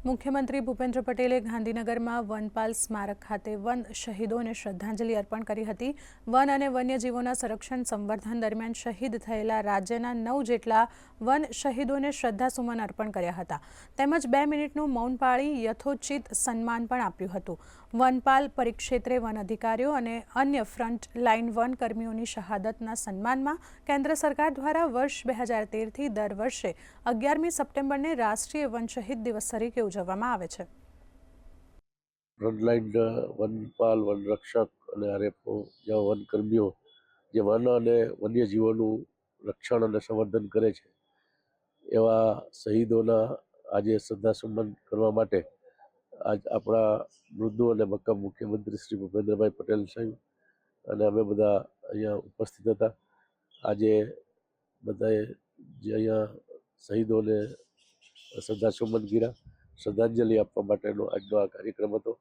મુખ્યમંત્રી ભૂપેન્દ્ર પટેલે ગાંધીનગરમાં વનપાલ સ્મારક ખાતે વન શહીદોને શ્રદ્ધાંજલિ અર્પણ કરી હતી। વન અને વન્યજીવોના સંરક્ષણ સંવર્ધન દરમિયાન શહીદ થયેલા રાજ્યના 9 જેટલા વન શહીદોને શ્રદ્ધાસુમન અર્પણ કર્યા હતા તેમજ 2 મિનિટનું મૌન પાળી યથોચિત સન્માન પણ આપ્યું હતું। વનપાલ પરિક્ષેત્રે વન અધિકારીઓ અને અન્ય ફ્રન્ટ લાઇન વન કર્મીઓની શહાદતના સન્માનમાં કેન્દ્ર સરકાર દ્વારા વર્ષ 2013 થી દર વર્ષે 11મી સપ્ટેમ્બરને રાષ્ટ્રીય વન શહીદ દિવસ તરીકે ઉજવવામાં આવે છે। ફ્રન્ટલાઇન વનપાલ, વનરક્ષક અને આરએફઓ જેવા વનકર્મીઓ જે વન અને વન્યજીવોનું રક્ષણ અને સંવર્ધન કરે છે એવા શહીદોના આજે શ્રદ્ધાસુમન કરવા માટે આજ આપણા મૃદુ અને મક્કમ મુખ્યમંત્રી શ્રી ભૂપેન્દ્રભાઈ પટેલ સાહેબ અને અમે બધા અહીંયા ઉપસ્થિત હતા। આજે બધાએ જે અહીંયા શહીદોને શ્રદ્ધાસુમન કર્યા, શ્રદ્ધાંજલિ આપવા માટેનો આજનો આ કાર્યક્રમ હતો।